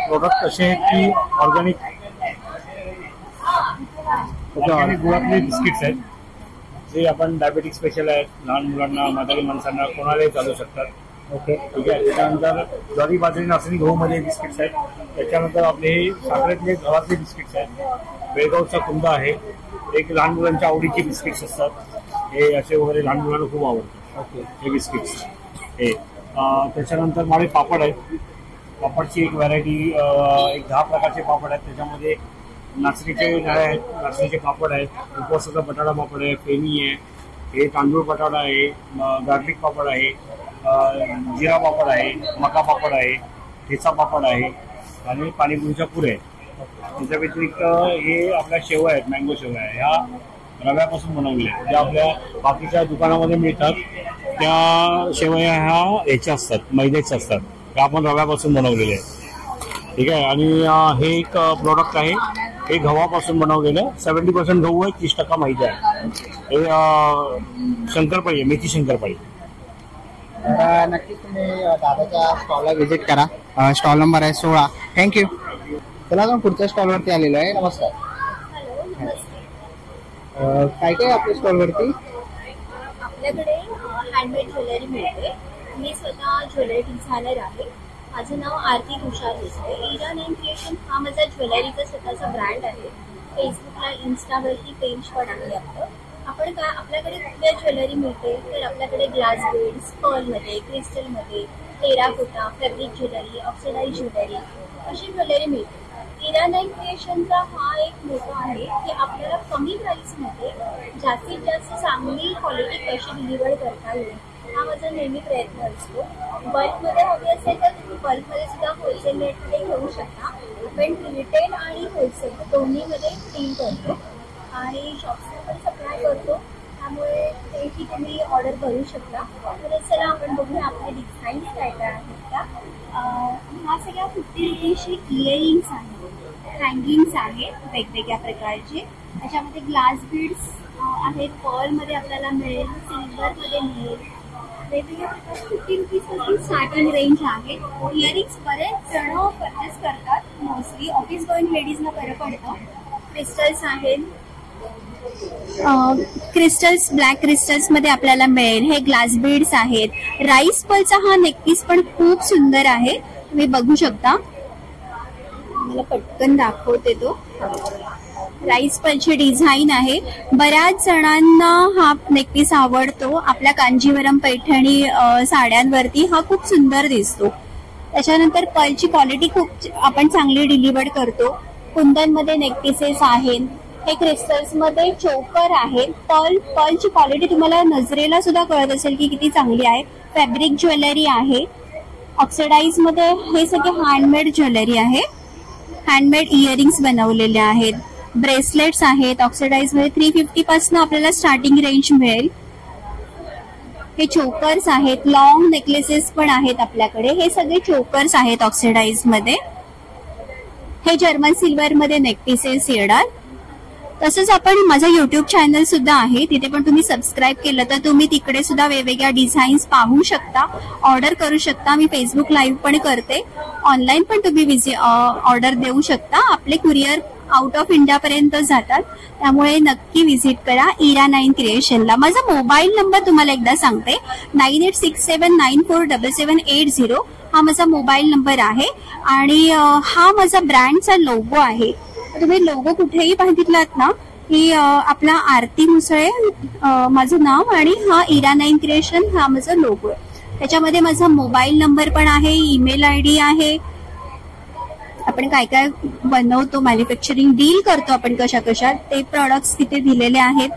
प्रोडक्ट असे आहेत की ऑर्गॅनिक गुळातले बिस्किट्स आहेत जे आपण डायबेटिक स्पेशल आहेत. लहान मुलांना, म्हातारी माणसांना, कोणालाही चालू शकतात. ओके, ठीक आहे. त्याच्यानंतर ज्वारी बाजरी नाचणी गहू मध्ये बिस्किट्स आहेत. त्याच्यानंतर आपले हे साखरेतले गव्हातले बिस्किट्स आहेत. बेळगावचा कुंदा आहे. एक लहान मुलांच्या आवडीचे बिस्किट्स असतात. हे असे वगैरे लहान मुलांना खूप आवडतात. ओके, हे बिस्किट्स हे. त्याच्यानंतर माझे पापड आहेत. पापडची एक व्हरायटी, एक 10 प्रकारचे पापड आहेत. त्याच्यामध्ये नाचणीचे नळे आहेत, नाचणीचे पापड आहेत, उपवासाचा बटाटा पापड आहे, फेणी आहे, हे तांदूळ बटाटा आहे, गार्लिक पापड आहे, जिरा पापड आहे, मका पापड आहे, ठेचा पापड आहे आणि पाणीपुरीच्या पुऱ्या आहेत. त्याच्या व्यतिरिक्त हे आपल्या शेवया आहेत, मँगो शेवया आहे. ह्या रव्यापासून बनवलेल्या आहेत. ज्या आपल्या बाकीच्या दुकानामध्ये मिळतात त्या शेवया ह्या ह्याच्या असतात, मैद्याच्या असतात. त्या आपण रव्यापासून बनवलेल्या आहेत. ठीक आहे. आणि हे एक प्रोडक्ट आहे, हे गव्हापासून बनवलेलं. 70% गहू आहे, 30% मैदा आहे. हे शंकरपाळी आहे, मेथी शंकरपाळी. नक्कीच तुम्ही दादाच्या स्टॉलला व्हिजिट करा. स्टॉल नंबर आहे 16. थँक्यू. चला आपण पुढच्या स्टॉलवरती आलेलो आहे. नमस्कार. काय काय आपल्या स्टॉलवरती? आपल्याकडे हँडमेड ज्वेलरी मिळते. मी स्वतः ज्वेलरी डिझायनर आहे. माझं नाव आरती तुषार देसाई. इरा नेम क्रिएशन हा माझा ज्वेलरीचा स्वतःचा ब्रँड आहे. फेसबुकला, इन्स्टावरती पेज पण आहे आपलं. आपण काय आपल्याकडे कुठल्या ज्वेलरी मिळते तर आपल्याकडे ग्लास बीड्स, पर्लमध्ये, क्रिस्टलमध्ये, terracotta, fabric jewellery, oxidise jewellery अशी ज्वेलरी मिळते. इरा नाईन क्रिएशनचा हा एक मोठा आहे की आपल्याला कमी प्राईसमध्ये जास्तीत जास्त चांगली क्वालिटी कशी डिलिव्हर करता येईल हा माझा नेहमी प्रयत्न असतो. बल्कमध्ये हवी असेल तर तुम्ही बल्कमध्ये सुद्धा होलसेल रेटमध्ये घेऊ शकता. आपण रिटेल आणि होलसेल दोन्हीमध्ये डील करतो आणि शॉप्सला पण सप्लाय करतो. त्यामुळे तेही तुम्ही ऑर्डर करू शकता. तर चला आपण बघूया आपले डिझाईन्स काय काय आहेत त्या. ह्या सगळ्या 50 रुपीजचे इयरिंग्स आहेत, हँगिंग्स आहेत वेगवेगळ्या प्रकारचे. त्याच्यामध्ये ग्लास बीड्स आहेत, पर्लमध्ये आपल्याला मिळेल, सिल्वरमध्ये मिळेल. वेगवेगळ्या प्रकारचे 50 रुपीजपासून स्टार्टिंग रेंज आहे. इयरिंग्स बरेच जण परचेस करतात, मोस्टली ऑफिस गोईंग लेडीजला बरं पडतं. क्रिस्टल्स आहेत, क्रिस्टल्स ब्लॅक क्रिस्टल्समध्ये आपल्याला मिळेल. हे ग्लास बीड्स आहेत. राईस पर्लचा हा नेकपीस पण खूप सुंदर आहे, तुम्ही बघू शकता. मला पटकन दाखवते तो. राईस पर्लची डिझाईन आहे. बऱ्याच जणांना हा नेकपीस आवडतो. आपल्या कांजीवरम पैठणी साड्यांवरती हा खूप सुंदर दिसतो. त्याच्यानंतर पर्लची क्वालिटी खूप आपण चांगली डिलिव्हर करतो. कुंदनमध्ये नेकपीसेस आहेत. हे क्रिस्टल्समध्ये चोकर आहे. पर्लची क्वालिटी तुम्हाला नजरेला सुद्धा कळत असेल की किती चांगली आहे. फॅब्रिक ज्वेलरी आहे. ऑक्सिडाइज मध्ये हे सगळे हँडमेड ज्वेलरी आहे. हँडमेड इयरिंग्स बनवलेले आहेत. ब्रेसलेट्स आहेत ऑक्सिडाइज मध्ये. 350 पासून आपल्याला स्टार्टिंग रेंज मिळेल. हे चोकर्स आहेत. लॉंग नेकलेसेस पण आहेत आपल्याकडे. हे सगळे चोकर्स आहेत ऑक्सिडाइज मध्ये. हे जर्मन सिल्वर मध्ये नेकपीसेस येणार. तसंच आपण माझं युट्यूब चॅनल सुद्धा आहे, तिथे पण तुम्ही सबस्क्राईब केलं तर तुम्ही तिकडे सुद्धा वेगवेगळ्या डिझाईन्स पाहू शकता, ऑर्डर करू शकता. मी फेसबुक लाईव्ह पण करते, ऑनलाईन पण तुम्ही ऑर्डर देऊ शकता. आपले कुरिअर आउट ऑफ इंडिया पर्यंत जातात, त्यामुळे नक्की व्हिजिट करा इरा 9 क्रिएशनला. माझा मोबाईल नंबर तुम्हाला एकदा सांगते, 9867947780 हा माझा मोबाईल नंबर आहे. आणि हा माझा ब्रँडचा लोगो आहे. तुम्ही लोगो कुठेही बघितलात ना की आपला आरती मुसळे माझं नाव आणि हा इरा 9 क्रिएशन हा माझा लोगो आहे. त्याच्यामध्ये माझा मोबाईल नंबर पण आहे, ईमेल आयडी आहे. आपण काय काय बनवतो, मॅन्युफॅक्चरिंग डील करतो आपण कशा कशा, ते प्रॉडक्ट्स तिथे दिलेले आहेत.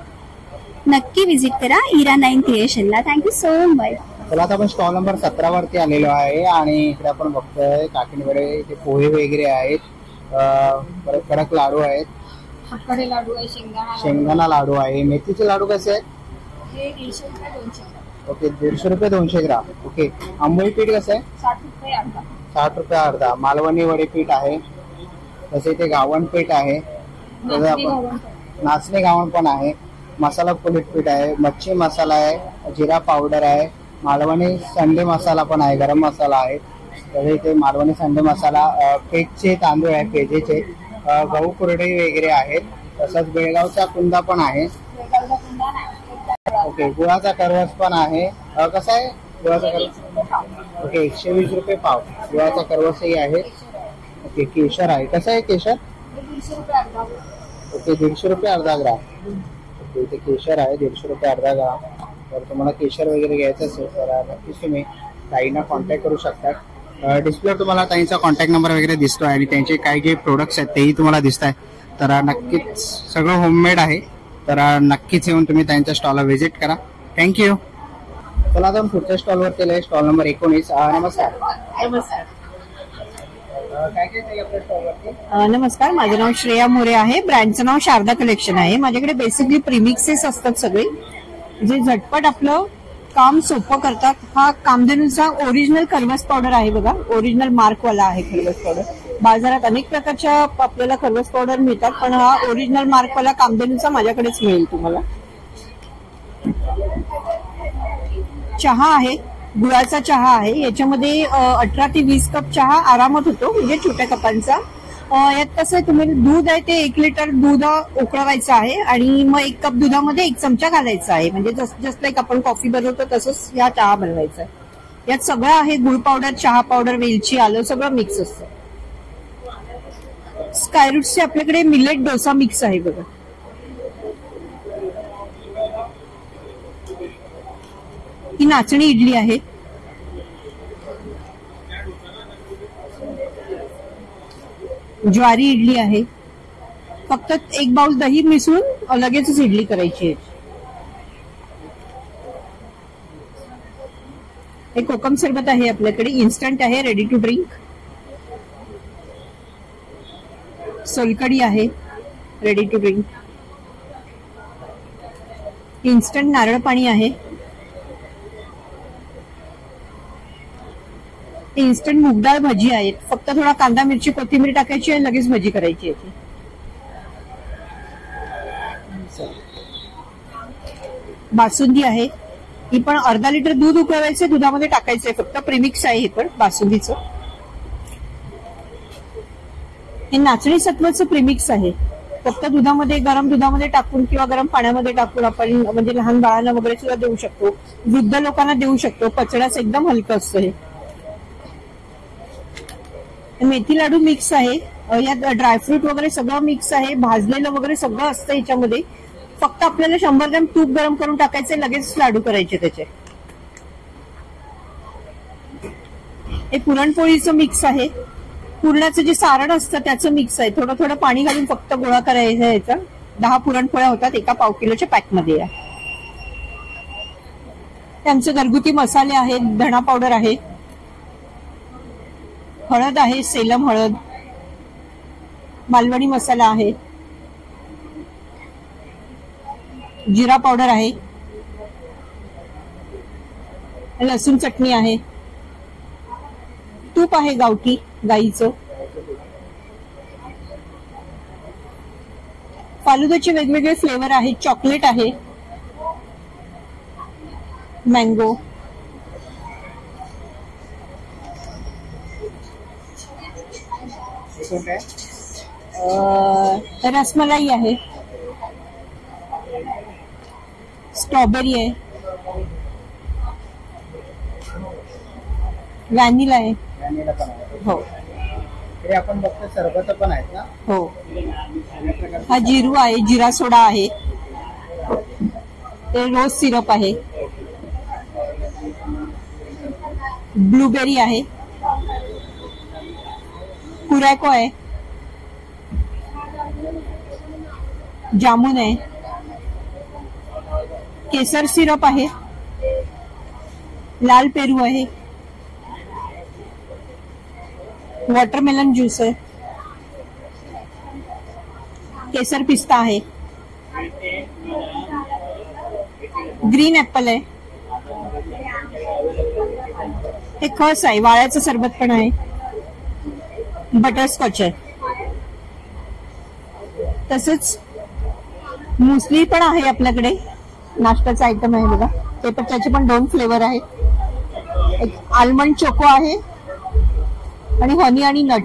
नक्की व्हिजिट करा इरा 9 क्रिएशनला. Thank you so much. चला आता आपण स्टॉल नंबर 17 वरती आलेलो आहे आणि इकडे आपण बघतोय काकींकडे इथे पोहे वगैरे आहेत, परत कडक लाडू आहेत, कडे लाडू आहे, शेंगदाणा लाडू आहे. मेथीचे लाडू कसे आहेत? हे 150 रुपये 200 ग्राम. ओके, 150 रुपये 200 ग्राम. ओके, आंबोळी पीठ कसं आहे? 60 रुपये अर्धा. 60 रुपये अर्धा. मालवणी वडे पीठ आहे, तसे ते गावण पीठ आहे, नाचणी गावण पण आहे, मसाला पोलीट पीठ आहे, मच्छी मसाला आहे, जिरा पावडर आहे, मालवणी संडे मसाला पण आहे, गरम मसाला आहे. तसे ते मालवणी संडे मसाला, पेठचे तांदूळ आहे, पेजेचे, गहू कुरडे वगैरे आहेत. तसंच बेळगावचा कुंदा पण आहे. ओके, गुळाचा करवस पण आहे. कसा आहे गुळाचा करवस? ओके, 120 रुपये पाव. गुळाचा करवसही आहे. ओके, केशर आहे. कसं आहे केशर? ओके, 150 रुपये अर्धा ग्राम. ओके, इथे केशर आहे 150 रुपये अर्धा ग्राम. तर तुम्हाला केशर वगैरे घ्यायचं असेल तर नक्कीच तुम्ही ताईंना कॉन्टॅक्ट करू शकता. डिस्प्लेवर तुम्हाला ताईंचा कॉन्टॅक्ट नंबर वगैरे दिसतोय आणि त्यांचे काही जे प्रोडक्ट्स आहेत तेही तुम्हाला दिसत आहे. तर नक्कीच सगळं होममेड आहे, तर नक्कीच येऊन तुम्ही त्यांच्या स्टॉलला व्हिजिट करा. थँक्यू. चला आता पुढच्या स्टॉलवरती आलोय, स्टॉल नंबर 19. नमस्कार. नमस्कार. काय काय ताई आपल्या स्टॉलवरती? नमस्कार, माझं नाव श्रेया मोरे आहे. ब्रँडचं नाव शारदा कलेक्शन आहे. माझ्याकडे बेसिकली प्रीमिक्सेस असतात सगळे, जे झटपट आपलं काम सोपं करतात. हा कामधेनूचा ओरिजिनल खरवस पावडर आहे बघा, ओरिजिनल मार्कवाला आहे खरवस पावडर. बाजारात अनेक प्रकारच्या आपल्याला खरवस पावडर मिळतात, पण हा ओरिजिनल मार्कवाला कामधेनूचा माझ्याकडेच मिळेल तुम्हाला. चहा आहे, गुळाचा चहा आहे. याच्यामध्ये 18 ते 20 कप चहा आरामात होतो, म्हणजे छोट्या कपांचा. यात कसं तुम्ही दूध आहे ते 1 लिटर दूध उकळवायचं आहे आणि मग 1 कप दुधामध्ये 1 चमचा घालायचा आहे. म्हणजे जस्ट लाईक आपण कॉफी बनवतो तसंच या चहा बनवायचा आहे. यात सगळं आहे, गुळ पावडर, चहा पावडर, वेलची, आलं सगळं मिक्स असतं. स्कायरूटचे आपल्याकडे मिलेट डोसा मिक्स आहे बघा. ही नाचणी इडली आहे. ज्वारी इडली आहे. फक्त 1 बाउल दही मिसळून लगेचच इडली करायची आहे. हे कोकम सरबत आहे आपल्याकडे, इन्स्टंट आहे, रेडी टू ड्रिंक. सोलकडी आहे, रेडी टू ड्रिंक. इन्स्टंट नारळ पाणी आहे. इन्स्टंट मूगडाळ भजी आहेत. फक्त थोडा कांदा, मिरची, कोथिंबीर टाकायची आणि लगेच भजी करायची याची. बासुंदी आहे. ही पण अर्धा लिटर दूध उकळवायचं, दुधामध्ये टाकायचंय. फक्त प्रीमिक्स आहे हे पण बासुंदीचं. हे नाचणी सत्वाचं प्रीमिक्स आहे. फक्त दुधामध्ये, गरम दुधामध्ये टाकून किंवा गरम पाण्यामध्ये टाकून आपण म्हणजे लहान बाळांना वगैरे सुद्धा देऊ शकतो, वृद्ध लोकांना देऊ शकतो. पचण्यास एकदम हलकं असतं हे. मेथी लाडू मिक्स आहे. यात ड्रायफ्रूट वगैरे सगळं मिक्स आहे, भाजलेलं वगैरे सगळं असतं याच्यामध्ये. फक्त आपल्याला 100 ग्रॅम तूप गरम करून टाकायचे, लगेच लाडू करायचे त्याचे. हे पुरणपोळीचं मिक्स आहे. पुरणाचं जे सारण असतं त्याचं मिक्स आहे. थोडं थोडं पाणी घालून फक्त गोळा करायचा याचा. 10 पुरणपोळ्या होतात एका पाव किलोच्या पॅकमध्ये. या त्यांचे घरगुती मसाले आहेत, धणा पावडर आहे, हळद आहे, सेलम हळद, मालवणी मसाला आहे, जिरा पावडर आहे, लसूण चटणी आहे, तूप आहे गावठी गाईचं, फालुदाचे वेगवेगळे फ्लेवर आहेत. चॉकलेट आहे, मँगो, रसमलाई आहे, स्ट्रॉबेरी आहे, व्हॅनिला आहे. व्हॅनिला पण आहे. हो हे आपण बघतो सरबत पण आहेत ना. हो, हा जिरू आहे, जिरा सोडा आहे, ते रोज सिरप आहे, ब्लूबेरी आहे, कुरॅको आहे, जामुन आहे, केसर सिरप आहे, लाल पेरू आहे, वॉटरमेलन ज्यूस आहे, केसर पिस्ता आहे, ग्रीन ऍपल आहे, हे खस आहे, वाळ्याचं सरबत पण आहे, बटरस्कॉच आहे, तसंच मुसली पण आहे आपल्याकडे. नाश्त्याचा आयटम आहे बघा, ते पण त्याचे पण 2 फ्लेवर आहेत. एक आल्मंड चोको आहे आणि हनी आणि नट.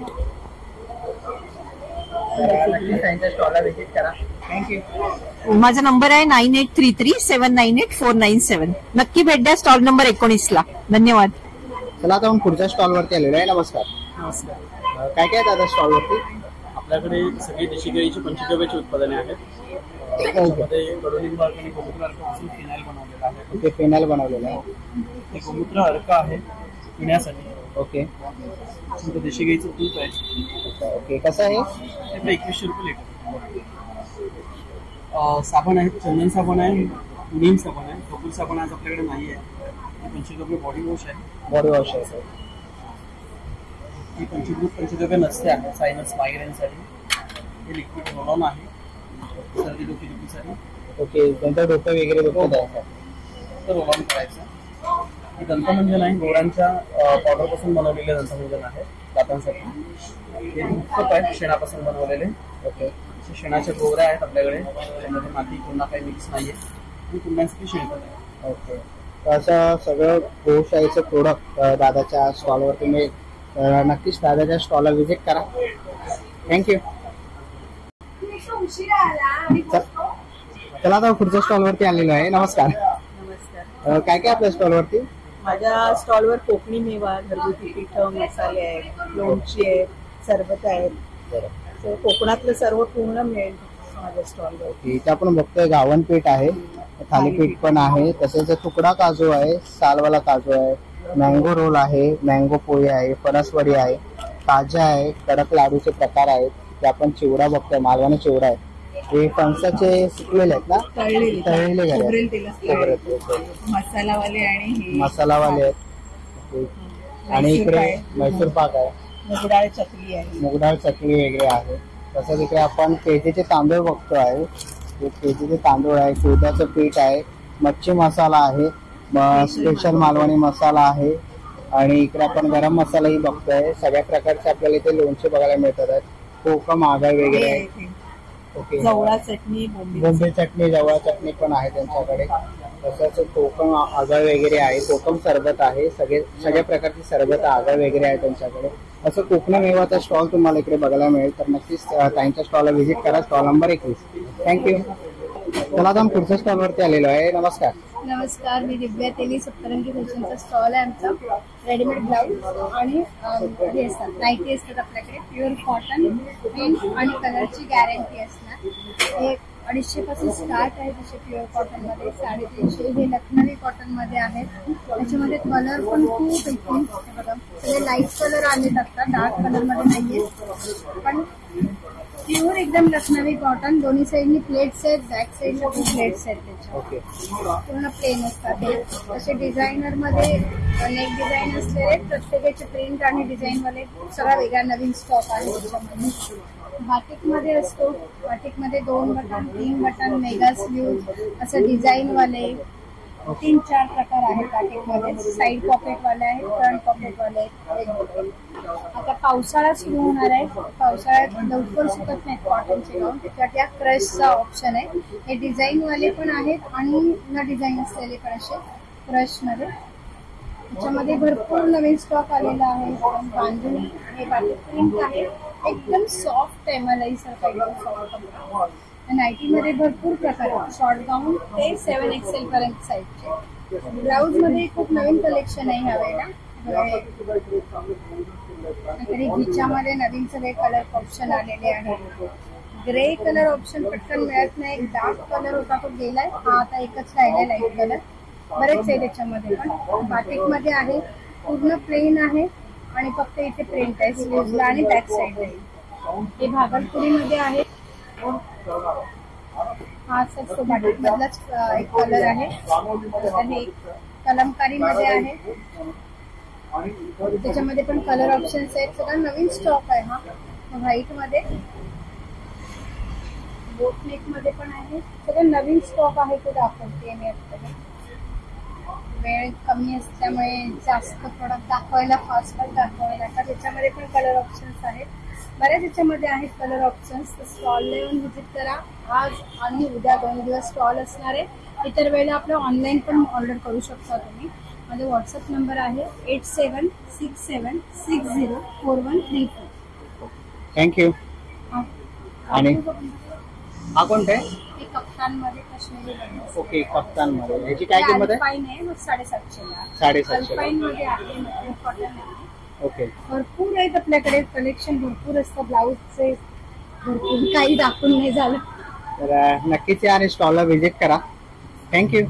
स्टॉलला व्हिजिट करा. थँक्यू. माझा नंबर आहे 9833798497. नक्की भेट द्या स्टॉल नंबर 19 ला. धन्यवाद. चला आता आपण पुढच्या स्टॉल वरती आलेलो आहे. नमस्कार. नमस्कार. काय काय दादा स्टॉल वरती? आपल्याकडे सगळी देशी गाईची पंचगव्याची उत्पादने आहेत. त्यामध्ये कडुलिंब आणि गोमूत्र अर्कापासून फिनाईल बनवलेलं आहे. ते फिनाईल बनवलेलं आहे. ते गोमूत्र अर्क आहे पिण्यासाठी. ओके. देशी गाईचं तूप आहे. ओके. कसं आहे? 2100 रुपये लिटर. साबण आहे, चंदन साबण आहे, नीम साबण आहे, कपूर साबण आज आपल्याकडे नाही आहे. पंचगव्य बॉडी वॉश आहे. बॉडी वॉश आहे. ही पंचगव्य नसते आहे सायनस मायग्रेनसाठी. हे लिक्विड रोलॉन आहे सर्दी डोकेदुखीसाठी. ओके. नंतर डोकं वगैरे दुखत आहे तर रोलॉन करायचं. हे दंतमंजन आहे, गोळ्यांच्या पावडरपासून बनवलेले दंतमंजन आहे दातांसाठी. हे दूधकप आहे शेणापासून बनवलेले. ओके. शेणाच्या गोवऱ्या आहेत आपल्याकडे, त्यामध्ये माती पुन्हा काही मिक्स नाहीये आणि कुंड्यांसाठी शेणखत आहे. ओके. तर असं सगळं गोशाळेचं प्रोडक्ट दादाच्या स्टॉलवर तुम्ही नक्कीच दादाच्या स्टॉलला व्हिजिट करा. थँक्यू. चला आता पुढच्या स्टॉलवरती आलेलो आहे. नमस्कार. नमस्कार. काय काय आपल्या स्टॉलवरती? माझ्या स्टॉलवर कोकणी मेवा, घरगुती पीठ, मसाले आहेत, लोणची आहे, सरबत आहेत. कोकणातलं सर्व पूर्ण मिळेल माझ्या स्टॉलवर. इथे आपण बघतोय गावण पीठ आहे, थालीपीठ पण आहे, तसेच तुकडा काजू आहे, सालवाला काजू आहे, मँगो रोल आहे, मँगो पोहे आहे, फणसवडी आहे, ताजा आहे, कडक लाडूचे प्रकार आहेत. ते आपण चिवडा बघतोय, मालवणी चिवडा आहे. हे फणसाचे सुकलेले आहेत ना, तळलेले मसालावाले आणि मसालावाले आहेत. आणि इकडे मैसूर पाक आहे, मुगडाळ चकली आहे, मुगडाळ चकली वगैरे आहे. तसंच इकडे आपण केजीचे तांदूळ बघतो आहे. केजीचे तांदूळ आहे, दुधाचं पीठ आहे, मच्छी मसाला आहे, स्पेशल मालवणी मसाला आहे. आणि इकडे आपण गरम मसालाही बघतोय. सगळ्या प्रकारचे आपल्याला इथे लोणचे बघायला मिळतात आहेत. कोकम आगळ वगैरे आहे. ओके. जवळा चटणी, बोंबील चटणी, जवळा चटणी पण आहे त्यांच्याकडे. तसंच कोकम आगळ वगैरे आहे, कोकम सरबत आहे, सगळ्या प्रकारची सरबत आगळ वगैरे आहे त्यांच्याकडे. असं कोकण मेवाचा स्टॉल तुम्हाला इकडे बघायला मिळेल. तर नक्कीच त्यांच्या स्टॉलला व्हिजिट करा. Stall number 21. थँक्यू. चला आता पुढच्या स्टॉलवरती आलेलो आहे. नमस्कार. नमस्कार. मी दिव्या तेली, सप्तरंगी फॅशनचा स्टॉल आहे आमचा. रेडीमेड ब्लाऊज आणि हे असतात, नाईटी असतात आपल्याकडे. प्युअर कॉटन, प्रिंट आणि कलरची गॅरंटी असणार. हे 250 पासून स्टार्ट आहे तसे प्युअर कॉटन मध्ये. 350 हे लखनवी कॉटन मध्ये आहेत. त्याच्यामध्ये कलर पण खूप येतील. बघा सगळे लाईट कलर आलेत आता, डार्क कलर मध्ये नाहीये. पण प्युअर एकदम लखनवी कॉटन. दोन्ही साईडनी प्लेट्स आहेत, बॅक साईडला पण प्लेट्स आहेत. त्याच्या पूर्ण प्लेन असतात. तसे डिझायनर मध्ये नेक डिझाईन असलेले प्रत्येकाचे प्रिंट आणि डिझाईन वाले सगळा वेगळा नवीन स्टॉक आहे त्याच्यामध्ये. बाटिक मध्ये असतो. बाटिक मध्ये 2 बटन, 3 बटन, मेगा स्लीव्ह असं डिझाईन वाले 3-4 प्रकार आहेत बाटिकमध्ये. साईड पॉकेटवाले आहेत, फ्रंट पॉकेटवाले आहेत. आता पावसाळा सुरू होणार आहे. पावसाळ्यात लवकर सुकत नाहीत कॉटनचे गाऊन, त्याच्यात या क्रशचा ऑप्शन आहे. हे डिझाईनवाले पण आहेत आणि न डिझाईन असलेले पण असे क्रशमध्ये. त्याच्यामध्ये भरपूर नवीन स्टॉक आलेला आहे. बांधणी हे बाटिक प्रिंट आहे, एकदम सॉफ्ट आहे, मलाई सारखं एकदम सॉफ्ट. नाईटीमध्ये भरपूर प्रकार आहेत, शॉर्ट गाऊन ते 7XL पर्यंत साईजचे. ब्लाऊज मध्ये खूप नवीन कलेक्शन आहे ह्यावेळेला. हिच्यामध्ये नवीन सगळे कलर ऑप्शन आलेले आहेत. ग्रे कलर ऑप्शन पटकन मिळत नाही, डार्क कलर होता तो गेलाय, हा आता एकच राहिलाय लाईट कलर. बरेच आहे त्याच्यामध्ये पण. बाटिकमध्ये आहे, पूर्ण प्लेन आहे आणि फक्त इथे प्रिंट आहे स्लीव्हजला आणि बॅक साईडला. हे भागलपुरीमध्ये आहे. हा असतो बाटिक मधलाच एक कलर आहे. हे कलमकारी मध्ये आहे, त्याच्यामध्ये पण कलर ऑप्शन्स आहेत. सगळा नवीन स्टॉक आहे. हा व्हाईट मध्ये, बोटनेक मध्ये पण आहे. सगळं नवीन स्टॉक आहे तो दाखवते मी आता. वेळ कमी असल्यामुळे जास्त प्रोडक्ट दाखवायला फास्ट दाखवायला लागतात. त्याच्यामध्ये पण कलर ऑप्शन्स आहेत, बऱ्याच याच्यामध्ये आहेत कलर ऑप्शन्स. स्टॉलला येऊन व्हिजिट करा. आज आणि उद्या 2 दिवस स्टॉल असणार आहे. इतर वेळेला आपलं ऑनलाईन पण ऑर्डर करू शकता तुम्ही. माझा व्हॉट्सअप नंबर आहे 8767604134. थँक्यू. आणि हा कोणता आहे? हे कप्तानमध्ये काश्मीरी बनवलं. ओके, कप्तानमध्ये. ह्याची काय किंमत आहे? अल्पाईन आहे, 750ला. 750. अल्पाईन मध्ये आहे, कॉटन आहे. ओके. भरपूर आहेत आपल्याकडे कलेक्शन, भरपूर असतं. ब्लाऊजचे भरपूर, काही दाखवून नाही झालं. तर नक्कीच या आणि स्टॉलला व्हिजिट करा. थँक्यू.